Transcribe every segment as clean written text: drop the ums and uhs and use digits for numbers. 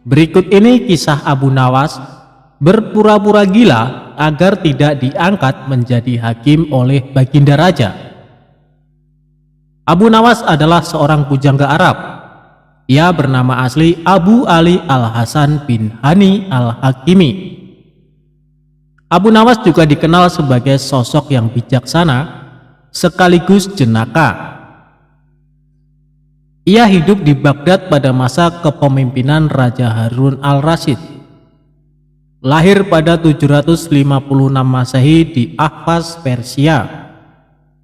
Berikut ini kisah Abu Nawas berpura-pura gila agar tidak diangkat menjadi hakim oleh Baginda Raja. Abu Nawas adalah seorang pujangga Arab. Ia bernama asli Abu Ali Al-Hasan bin Hani Al-Hakimi. Abu Nawas juga dikenal sebagai sosok yang bijaksana sekaligus jenaka. Ia hidup di Baghdad pada masa kepemimpinan Raja Harun al-Rasyid. Lahir pada 756 Masehi di Ahvaz, Persia,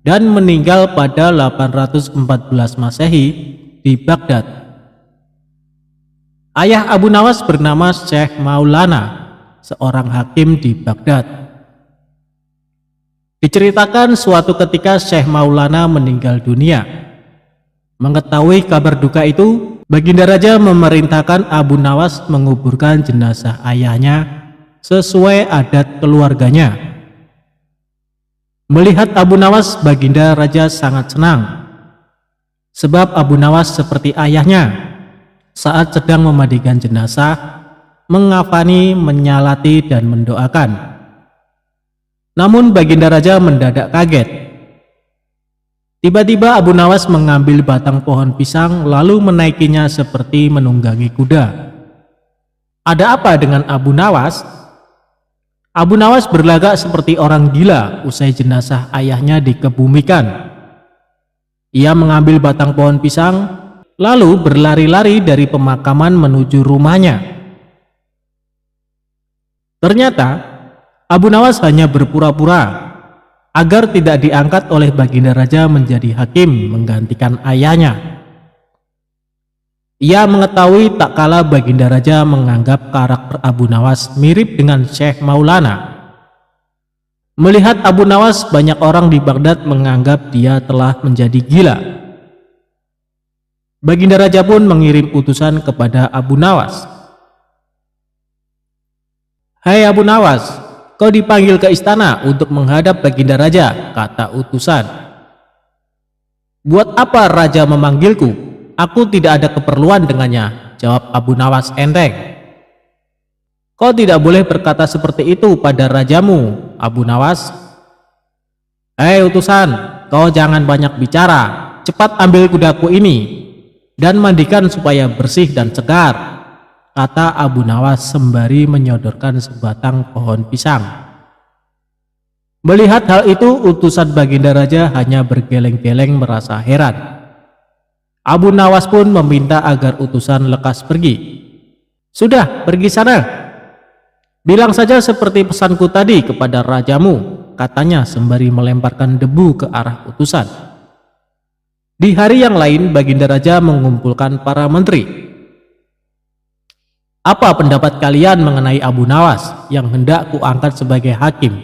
dan meninggal pada 814 Masehi di Baghdad. Ayah Abu Nawas bernama Syekh Maulana, seorang hakim di Baghdad. Diceritakan suatu ketika Syekh Maulana meninggal dunia. Mengetahui kabar duka itu, Baginda Raja memerintahkan Abu Nawas menguburkan jenazah ayahnya sesuai adat keluarganya. Melihat Abu Nawas, Baginda Raja sangat senang, sebab Abu Nawas seperti ayahnya saat sedang memandikan jenazah, mengafani, menyalati, dan mendoakan. Namun Baginda Raja mendadak kaget. Tiba-tiba Abu Nawas mengambil batang pohon pisang lalu menaikinya seperti menunggangi kuda. Ada apa dengan Abu Nawas? Abu Nawas berlagak seperti orang gila usai jenazah ayahnya dikebumikan. Ia mengambil batang pohon pisang lalu berlari-lari dari pemakaman menuju rumahnya. Ternyata Abu Nawas hanya berpura-pura agar tidak diangkat oleh Baginda Raja menjadi hakim menggantikan ayahnya. Ia mengetahui tak kala Baginda Raja menganggap karakter Abu Nawas mirip dengan Syekh Maulana. Melihat Abu Nawas, banyak orang di Baghdad menganggap dia telah menjadi gila. Baginda Raja pun mengirim utusan kepada Abu Nawas. "Hai Abu Nawas, kau dipanggil ke istana untuk menghadap Baginda Raja," kata utusan. "Buat apa Raja memanggilku? Aku tidak ada keperluan dengannya," jawab Abu Nawas enteng. "Kau tidak boleh berkata seperti itu pada rajamu, Abu Nawas." "Hei utusan, kau jangan banyak bicara. Cepat ambil kudaku ini dan mandikan supaya bersih dan segar," kata Abu Nawas sembari menyodorkan sebatang pohon pisang. Melihat hal itu, utusan Baginda Raja hanya bergeleng-geleng merasa heran. Abu Nawas pun meminta agar utusan lekas pergi. "Sudah, pergi sana. Bilang saja seperti pesanku tadi kepada rajamu," katanya sembari melemparkan debu ke arah utusan. Di hari yang lain, Baginda Raja mengumpulkan para menteri. "Apa pendapat kalian mengenai Abu Nawas yang hendak kuangkat sebagai hakim?"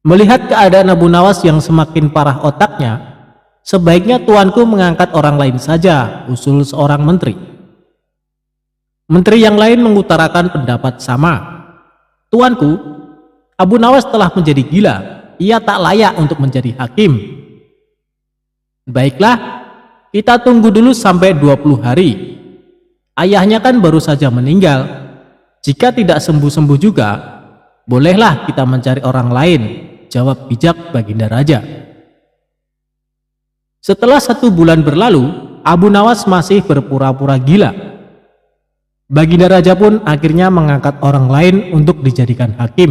Melihat keadaan Abu Nawas yang semakin parah otaknya, "Sebaiknya tuanku mengangkat orang lain saja," usul seorang menteri. Menteri yang lain mengutarakan pendapat sama. "Tuanku, Abu Nawas telah menjadi gila. Ia tak layak untuk menjadi hakim." "Baiklah, kita tunggu dulu sampai 20 hari. Ayahnya kan baru saja meninggal. Jika tidak sembuh-sembuh juga, bolehlah kita mencari orang lain," jawab bijak Baginda Raja. Setelah 1 bulan berlalu, Abu Nawas masih berpura-pura gila. Baginda Raja pun akhirnya mengangkat orang lain untuk dijadikan hakim.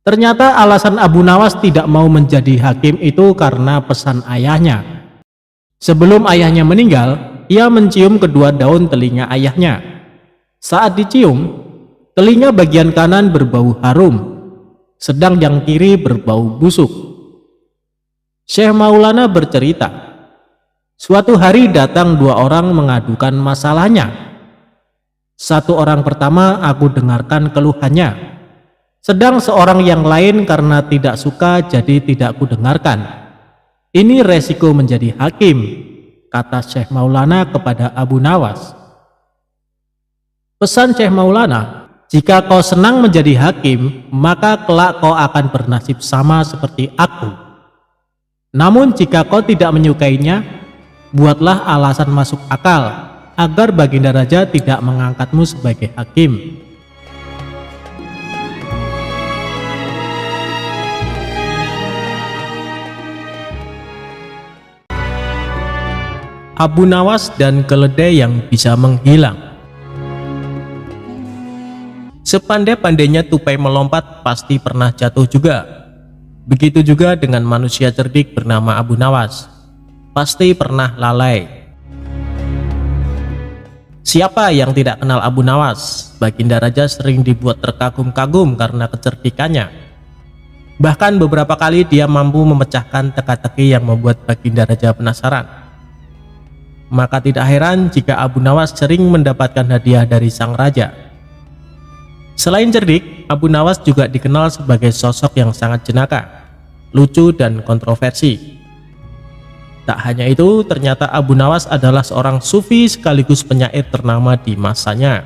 Ternyata alasan Abu Nawas tidak mau menjadi hakim itu karena pesan ayahnya. Sebelum ayahnya meninggal, ia mencium kedua daun telinga ayahnya. Saat dicium, telinga bagian kanan berbau harum, sedang yang kiri berbau busuk. Syekh Maulana bercerita, suatu hari datang 2 orang mengadukan masalahnya. Satu orang pertama aku dengarkan keluhannya, sedang seorang yang lain karena tidak suka jadi tidak kudengarkan. Ini resiko menjadi hakim, kata Syekh Maulana kepada Abu Nawas. Pesan Syekh Maulana, jika kau senang menjadi hakim, maka kelak kau akan bernasib sama seperti aku. Namun jika kau tidak menyukainya, Buatlah alasan masuk akal agar Baginda Raja tidak mengangkatmu sebagai hakim. Abu Nawas dan keledai yang bisa menghilang. Sepandai-pandainya tupai melompat pasti pernah jatuh juga. Begitu juga dengan manusia cerdik bernama Abu Nawas, pasti pernah lalai. Siapa yang tidak kenal Abu Nawas? Baginda Raja sering dibuat terkagum-kagum karena kecerdikannya. Bahkan beberapa kali dia mampu memecahkan teka-teki yang membuat Baginda Raja penasaran. Maka tidak heran jika Abu Nawas sering mendapatkan hadiah dari sang raja. Selain cerdik, Abu Nawas juga dikenal sebagai sosok yang sangat jenaka, lucu dan kontroversi. Tak hanya itu, ternyata Abu Nawas adalah seorang sufi sekaligus penyair ternama di masanya.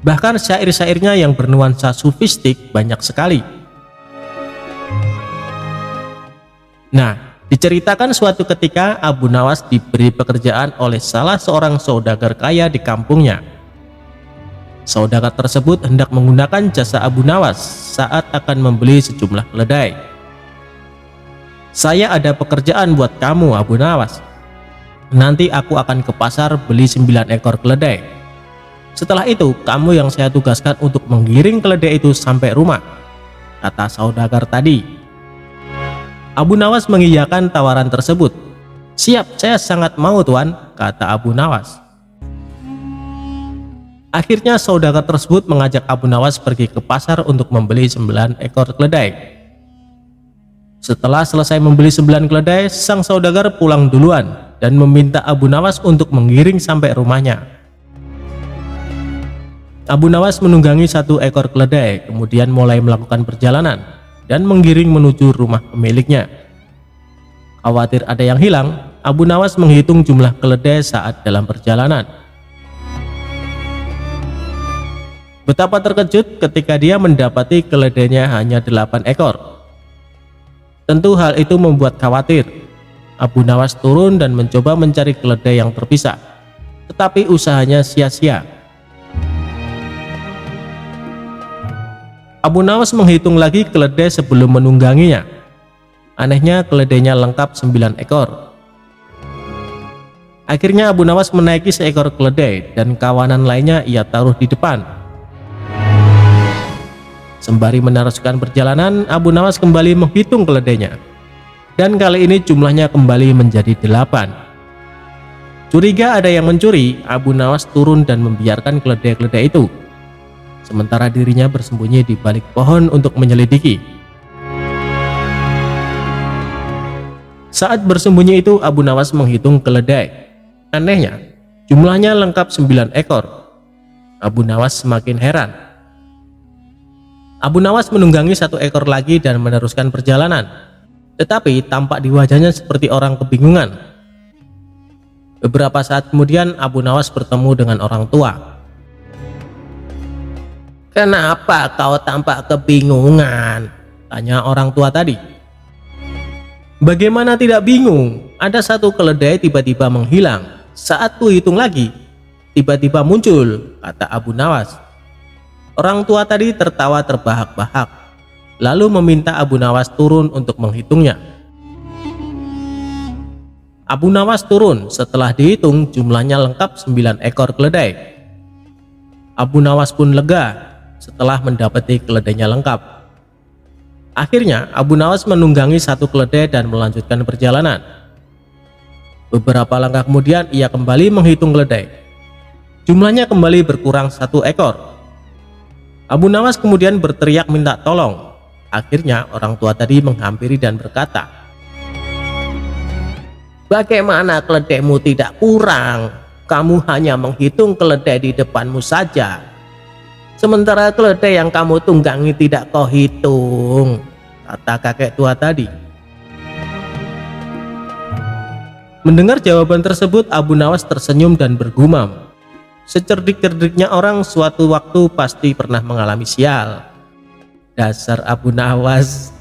Bahkan syair-syairnya yang bernuansa sufistik banyak sekali. Nah, diceritakan suatu ketika Abu Nawas diberi pekerjaan oleh salah seorang saudagar kaya di kampungnya. Saudagar tersebut hendak menggunakan jasa Abu Nawas saat akan membeli sejumlah keledai. "Saya ada pekerjaan buat kamu, Abu Nawas. Nanti aku akan ke pasar beli 9 ekor keledai. Setelah itu kamu yang saya tugaskan untuk menggiring keledai itu sampai rumah," kata saudagar tadi. Abu Nawas mengiyakan tawaran tersebut. "Siap, saya sangat mau tuan," kata Abu Nawas. Akhirnya saudagar tersebut mengajak Abu Nawas pergi ke pasar untuk membeli 9 ekor keledai. Setelah selesai membeli 9 keledai, sang saudagar pulang duluan dan meminta Abu Nawas untuk menggiring sampai rumahnya. Abu Nawas menunggangi 1 ekor keledai, kemudian mulai melakukan perjalanan dan menggiring menuju rumah pemiliknya. Khawatir ada yang hilang, Abu Nawas menghitung jumlah keledai saat dalam perjalanan. Betapa terkejut ketika dia mendapati keledainya hanya 8 ekor. Tentu hal itu membuat khawatir. Abu Nawas turun dan mencoba mencari keledai yang terpisah, tetapi usahanya sia-sia. Abu Nawas menghitung lagi keledai sebelum menungganginya. Anehnya keledainya lengkap 9 ekor. Akhirnya Abu Nawas menaiki seekor keledai dan kawanan lainnya ia taruh di depan. Sembari meneruskan perjalanan, Abu Nawas kembali menghitung keledainya. Dan kali ini jumlahnya kembali menjadi 8. Curiga ada yang mencuri, Abu Nawas turun dan membiarkan keledai-keledai itu. Sementara dirinya bersembunyi di balik pohon untuk menyelidiki. Saat bersembunyi itu, Abu Nawas menghitung keledai. Anehnya, jumlahnya lengkap 9 ekor. Abu Nawas semakin heran. Abu Nawas menunggangi 1 ekor lagi dan meneruskan perjalanan. Tetapi tampak di wajahnya seperti orang kebingungan. Beberapa saat kemudian Abu Nawas bertemu dengan orang tua. "Kenapa kau tampak kebingungan?" tanya orang tua tadi. "Bagaimana tidak bingung? Ada 1 keledai tiba-tiba menghilang. Saat ku hitung lagi, tiba-tiba muncul," kata Abu Nawas. Orang tua tadi tertawa terbahak-bahak, lalu meminta Abu Nawas turun untuk menghitungnya. Abu Nawas turun. Setelah dihitung jumlahnya lengkap 9 ekor keledai. Abu Nawas pun lega setelah mendapati keledainya lengkap. Akhirnya Abu Nawas menunggangi 1 keledai dan melanjutkan perjalanan. Beberapa langkah kemudian ia kembali menghitung keledai. Jumlahnya kembali berkurang 1 ekor. Abu Nawas kemudian berteriak minta tolong. Akhirnya orang tua tadi menghampiri dan berkata, "Bagaimana keledaimu tidak kurang? Kamu hanya menghitung keledai di depanmu saja. Sementara keledai yang kamu tunggangi tidak kau hitung," kata kakek tua tadi. Mendengar jawaban tersebut, Abu Nawas tersenyum dan bergumam, "Secerdik-cerdiknya orang suatu waktu pasti pernah mengalami sial. Dasar Abu Nawas."